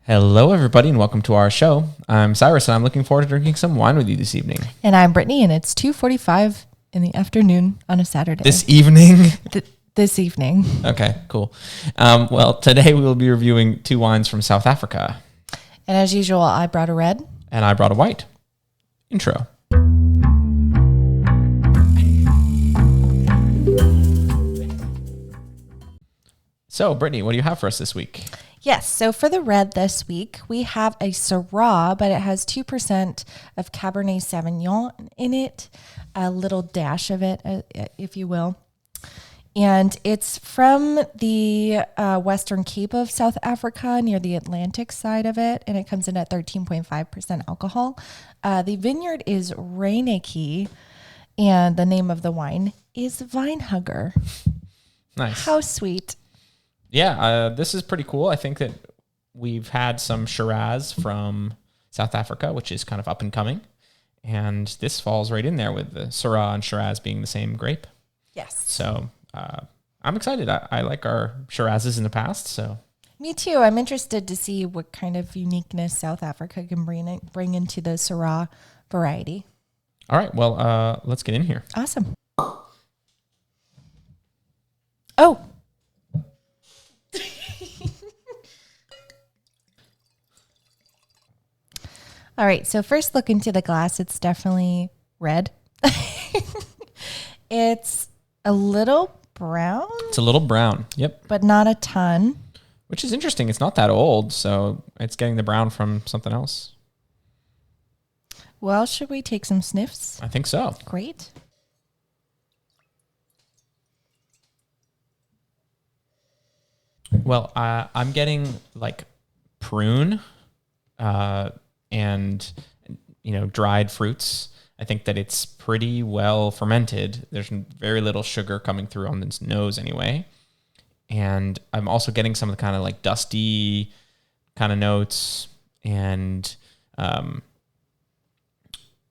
Hello, everybody, and welcome to our show. I'm Cyrus, and I'm looking forward to drinking some wine with you this evening. And I'm Brittany, and it's 2:45 in the afternoon on a Saturday. This evening? This evening. Okay, cool. Well, today we will be reviewing two wines from South Africa. And as usual, I brought a red. And I brought a white. Intro. So, Brittany, what do you have for us this week? Yes, so for the red this week, we have a Syrah, but it has 2% of Cabernet Sauvignon in it, a little dash of it, if you will. And it's from the Western Cape of South Africa, near the Atlantic side of it, and it comes in at 13.5% alcohol. The vineyard is Reineke, and the name of the wine is Vinehugger. Nice. How sweet. Yeah, this is pretty cool. I think that we've had some Shiraz from South Africa, which is kind of up and coming. And this falls right in there with the Syrah and Shiraz being the same grape. Yes. So I'm excited. I like our Shirazes in the past. So me too. I'm interested to see what kind of uniqueness South Africa can bring into the Syrah variety. All right. Well, let's get in here. Awesome. Oh. All right, so first look into the glass. It's definitely red. It's a little brown. It's a little brown. Yep. But not a ton. Which is interesting. It's not that old, so it's getting the brown from something else. Well, should we take some sniffs? I think so. Great. Well, I'm getting like prune and, dried fruits. I think that it's pretty well fermented. There's very little sugar coming through on this nose anyway. And I'm also getting some of the kind of like dusty kind of notes. And,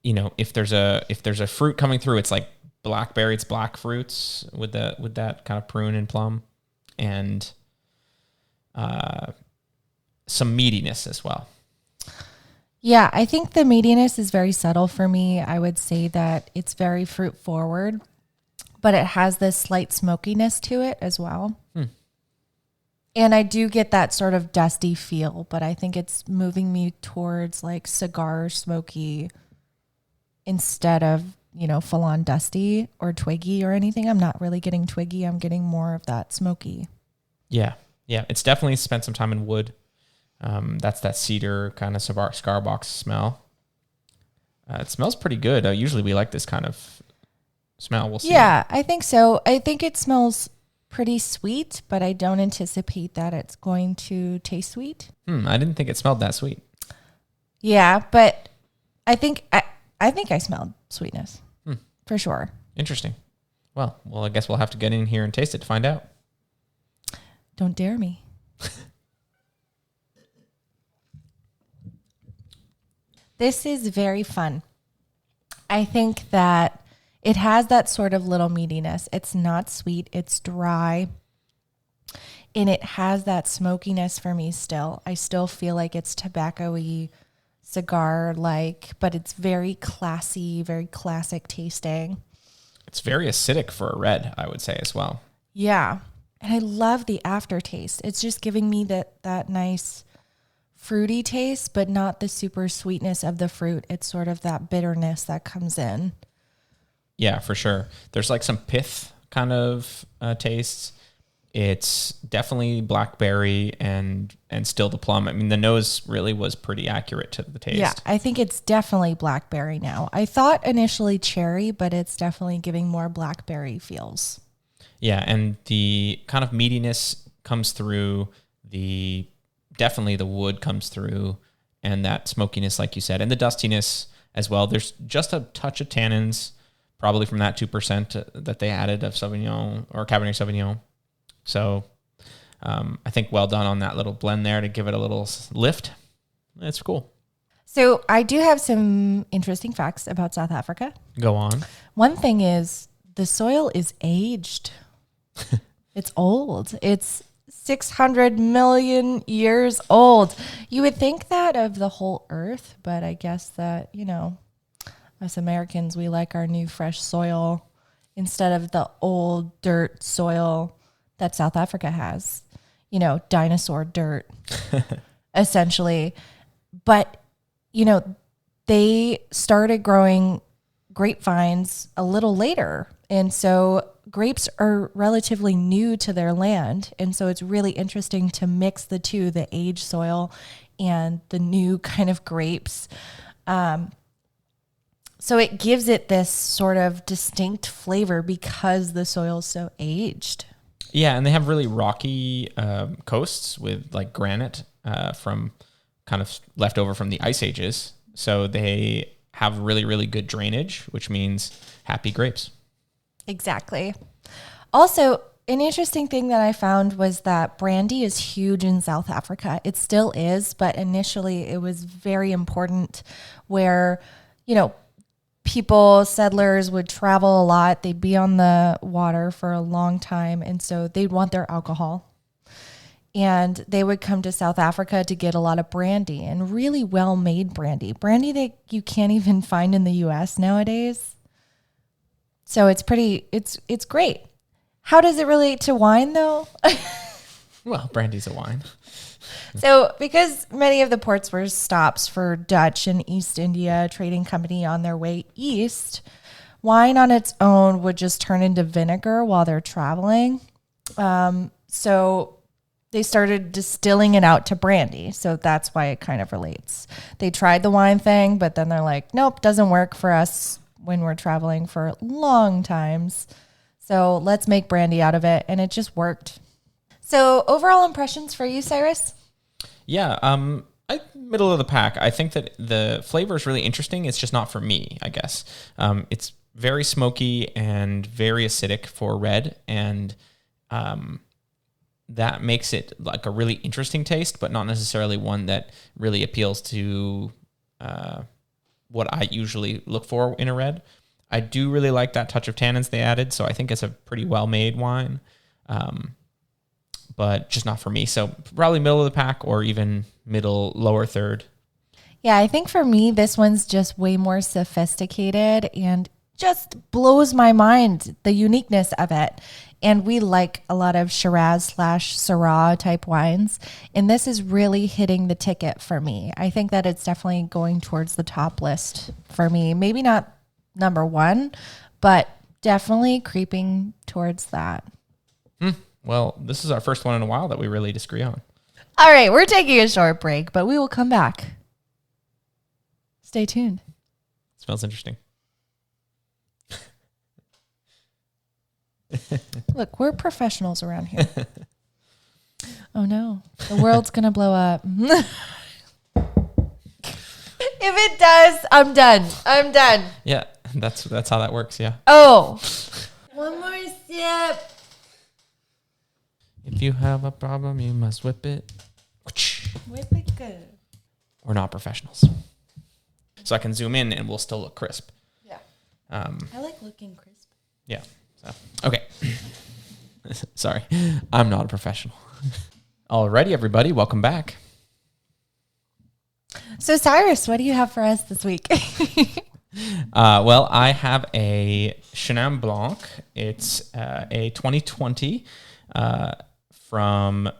if there's a fruit coming through, it's like blackberry, it's black fruits with that kind of prune and plum. And some meatiness as well. Yeah, I think the meatiness is very subtle for me. I would say that it's very fruit forward, but it has this slight smokiness to it as well. And I do get that sort of dusty feel, but I think it's moving me towards like cigar smoky instead of, full on dusty or twiggy or anything. I'm not really getting twiggy. I'm getting more of that smoky. Yeah. Yeah. It's definitely spent some time in wood. That's that cedar kind of cigar box smell. It smells pretty good. Usually we like this kind of smell. We'll see. Yeah, I think so. I think it smells pretty sweet, but I don't anticipate that it's going to taste sweet. I didn't think it smelled that sweet. Yeah, but I think I smelled sweetness for sure. Interesting. Well, I guess we'll have to get in here and taste it to find out. Don't dare me. This is very fun. I think that it has that sort of little meatiness. It's not sweet. It's dry. And it has that smokiness for me still. I still feel like it's tobacco-y, cigar-like, but it's very classy, very classic tasting. It's very acidic for a red, I would say as well. Yeah. And I love the aftertaste. It's just giving me that nice fruity taste, but not the super sweetness of the fruit. It's sort of that bitterness that comes in. Yeah, for sure. There's like some pith kind of tastes. It's definitely blackberry and still the plum. I mean, the nose really was pretty accurate to the taste. Yeah, I think it's definitely blackberry now. I thought initially cherry, but it's definitely giving more blackberry feels. Yeah, and the kind of meatiness comes through, definitely the wood comes through, and that smokiness, like you said, and the dustiness as well. There's just a touch of tannins, probably from that 2% that they added of Sauvignon or Cabernet Sauvignon. So I think well done on that little blend there to give it a little lift. It's cool. So I do have some interesting facts about South Africa. Go on. One thing is the soil is aged. It's old. It's 600 million years old. You would think that of the whole earth, but I guess that, us Americans, we like our new fresh soil instead of the old dirt soil that South Africa has, dinosaur dirt, essentially. But, they started growing grapevines a little later. And so grapes are relatively new to their land. And so it's really interesting to mix the two, the aged soil and the new kind of grapes. So it gives it this sort of distinct flavor because the soil's so aged. Yeah, and they have really rocky coasts with like granite from kind of left over from the ice ages. So they have really, really good drainage, which means happy grapes. Exactly. Also, an interesting thing that I found was that brandy is huge in South Africa. It still is, but initially it was very important where, settlers would travel a lot. They'd be on the water for a long time. And so they'd want their alcohol. And they would come to South Africa to get a lot of brandy and really well-made brandy. Brandy that you can't even find in the U.S. nowadays. So it's great. How does it relate to wine, though? Well, brandy's a wine. So because many of the ports were stops for Dutch and East India Trading Company on their way east, wine on its own would just turn into vinegar while they're traveling. So they started distilling it out to brandy. So that's why it kind of relates. They tried the wine thing, but then they're like, nope, doesn't work for us when we're traveling for long times. So let's make brandy out of it. And it just worked. So overall impressions for you, Cyrus? Yeah, middle of the pack. I think that the flavor is really interesting. It's just not for me, I guess. It's very smoky and very acidic for red, and that makes it like a really interesting taste, but not necessarily one that really appeals to what I usually look for in a red. I do really like that touch of tannins they added, so I think it's a pretty well-made wine. But just not for me. So probably middle of the pack or even middle, lower third. Yeah, I think for me, this one's just way more sophisticated and just blows my mind, the uniqueness of it. And we like a lot of Shiraz/Syrah type wines. And this is really hitting the ticket for me. I think that it's definitely going towards the top list for me. Maybe not number one, but definitely creeping towards that. Well, this is our first one in a while that we really disagree on. All right, we're taking a short break, but we will come back. Stay tuned. Smells interesting. Look, we're professionals around here. Oh no, the world's gonna blow up. If it does, I'm done. Yeah, that's how that works, yeah. Oh, one more sip. If you have a problem, you must whip it. Whip it good. We're not professionals. So I can zoom in and we'll still look crisp. Yeah. I like looking crisp. Yeah. So, okay. Sorry. I'm not a professional. Alrighty, everybody. Welcome back. So Cyrus, what do you have for us this week? Well, I have a Chenin Blanc. It's a 2020 from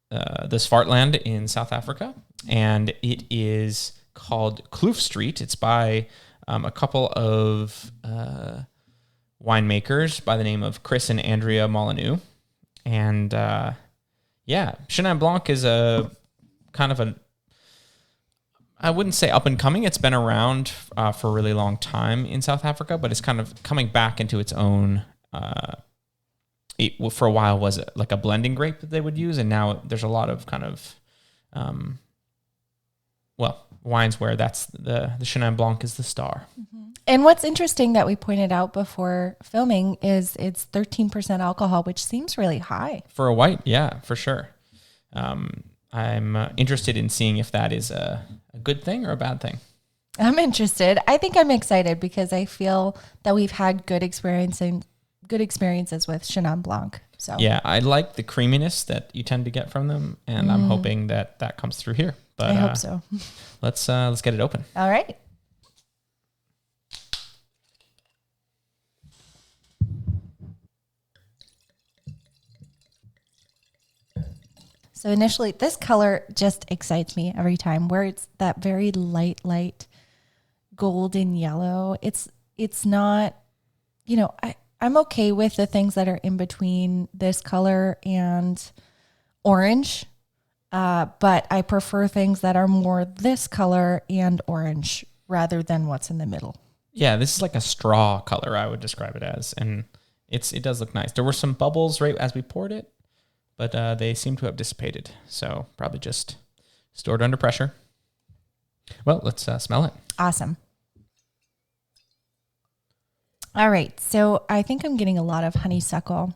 the Swartland in South Africa, and it is called Kloof Street. It's by a couple of winemakers by the name of Chris and Andrea Molyneux. And Chenin Blanc is a kind of a, I wouldn't say up and coming. It's been around for a really long time in South Africa, but it's kind of coming back into its own. For a while was like a blending grape that they would use, and now there's a lot of kind of, wines where that's the Chenin Blanc is the star. Mm-hmm. And what's interesting that we pointed out before filming is it's 13% alcohol, which seems really high. For a white, yeah, for sure. I'm interested in seeing if that is a good thing or a bad thing. I'm interested. I think I'm excited because I feel that we've had good good experiences with Chenin Blanc. So yeah, I like the creaminess that you tend to get from them, and I'm hoping that comes through here. But I hope so. Let's get it open. All right. So initially, this color just excites me every time, where it's that very light golden yellow. It's not, I'm okay with the things that are in between this color and orange, but I prefer things that are more this color and orange rather than what's in the middle. Yeah, this is like a straw color, I would describe it as, and it does look nice. There were some bubbles right as we poured it, but they seem to have dissipated, so probably just stored under pressure. Well, let's smell it. Awesome. All right, so I think I'm getting a lot of honeysuckle,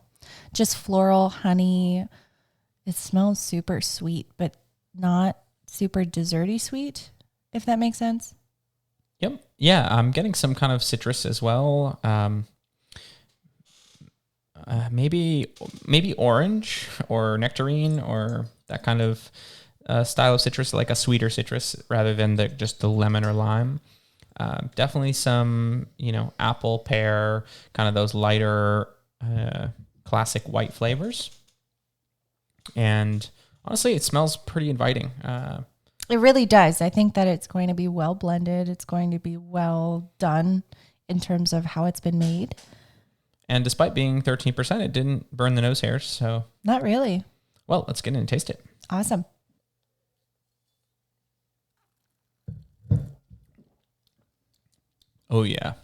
just floral honey. It smells super sweet, but not super desserty sweet, if that makes sense. Yep. Yeah, I'm getting some kind of citrus as well. Maybe orange or nectarine or that kind of style of citrus, like a sweeter citrus rather than just the lemon or lime. Definitely some, apple, pear, kind of those lighter, classic white flavors. And honestly, it smells pretty inviting. It really does. I think that it's going to be well blended. It's going to be well done in terms of how it's been made. And despite being 13%, it didn't burn the nose hairs. So not really. Well, let's get in and taste it. Awesome. Oh, yeah.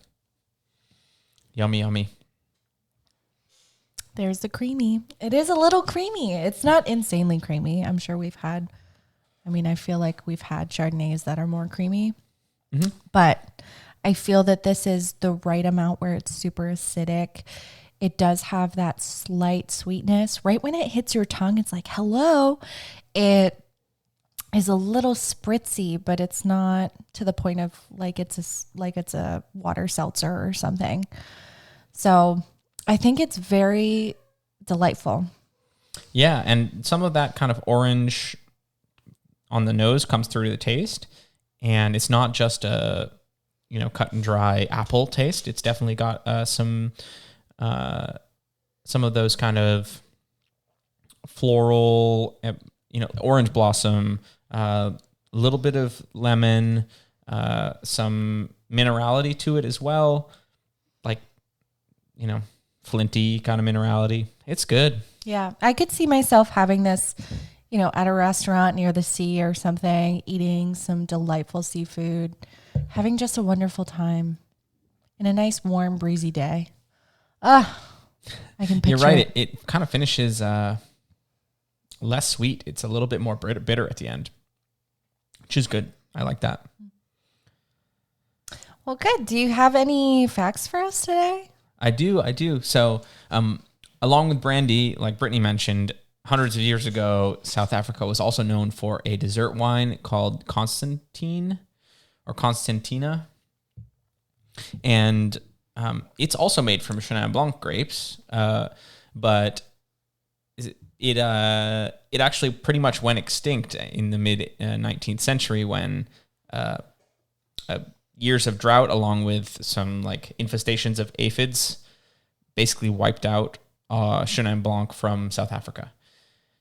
Yummy, yummy. There's the creamy. It is a little creamy. It's not insanely creamy. I'm sure I feel like we've had Chardonnays that are more creamy. Mm-hmm. But I feel that this is the right amount where it's super acidic. It does have that slight sweetness. Right when it hits your tongue, it's like, hello. It is a little spritzy, but it's not to the point of like it's a water seltzer or something. So I think it's very delightful. Yeah, and some of that kind of orange on the nose comes through to the taste, and it's not just a cut and dry apple taste. It's definitely got some of those kind of floral, orange blossom, a little bit of lemon, some minerality to it as well, like flinty kind of minerality. It's good. Yeah, I could see myself having this, at a restaurant near the sea or something, eating some delightful seafood, having just a wonderful time in a nice, warm, breezy day. I can picture. You're right. It kind of finishes less sweet. It's a little bit more bitter at the end, which is good. I like that. Well, good. Do you have any facts for us today? I do. So, along with brandy, like Brittany mentioned, hundreds of years ago, South Africa was also known for a dessert wine called Constantina. And it's also made from Chenin Blanc grapes, but it actually pretty much went extinct in the mid 19th century when years of drought, along with some like infestations of aphids, basically wiped out Chenin Blanc from South Africa.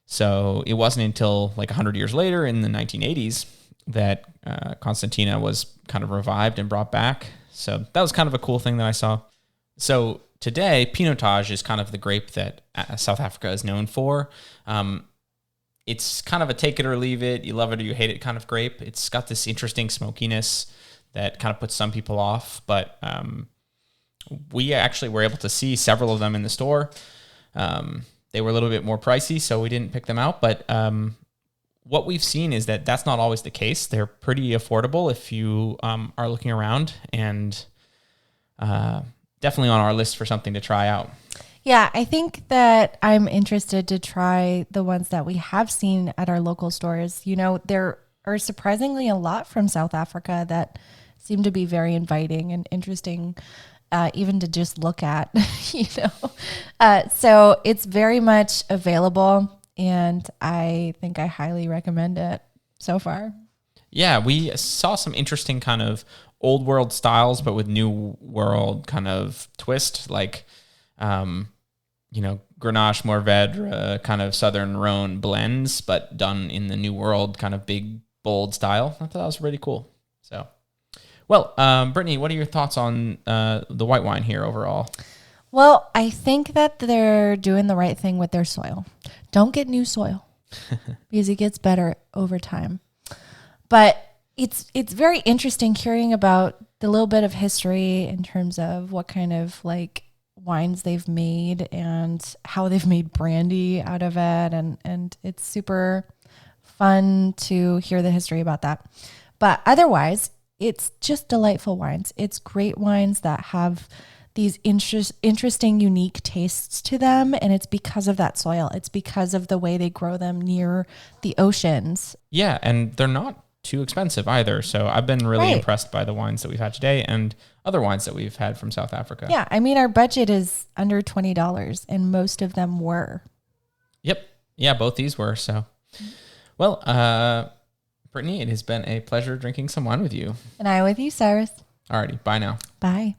So it wasn't until like 100 years later in the 1980s that Constantina was kind of revived and brought back. So that was kind of a cool thing that I saw. So today, Pinotage is kind of the grape that South Africa is known for. It's kind of a take it or leave it, you love it or you hate it kind of grape. It's got this interesting smokiness that kind of puts some people off, but we actually were able to see several of them in the store. They were a little bit more pricey, so we didn't pick them out, but what we've seen is that that's not always the case. They're pretty affordable if you are looking around, and definitely on our list for something to try out. Yeah, I think that I'm interested to try the ones that we have seen at our local stores. There are surprisingly a lot from South Africa that seem to be very inviting and interesting even to just look at, So it's very much available, and I think I highly recommend it so far. Yeah, we saw some interesting kind of old world styles, but with new world kind of twist, like, Grenache, Mourvedre, kind of Southern Rhone blends, but done in the new world kind of big, bold style. I thought that was really cool. So, well, Brittany, what are your thoughts on the white wine here overall? Well, I think that they're doing the right thing with their soil. Don't get new soil because it gets better over time. But it's very interesting hearing about the little bit of history in terms of what kind of like wines they've made and how they've made brandy out of it. And it's super fun to hear the history about that. But otherwise, it's just delightful wines. It's great wines that have these interesting, unique tastes to them. And it's because of that soil. It's because of the way they grow them near the oceans. Yeah, and they're not too expensive either. So I've been really impressed by the wines that we've had today and other wines that we've had from South Africa. Yeah, I mean, our budget is under $20 and most of them were. Yep. Yeah, both these were. So, well, Brittany, it has been a pleasure drinking some wine with you. And I with you, Cyrus. Alrighty. Bye now. Bye.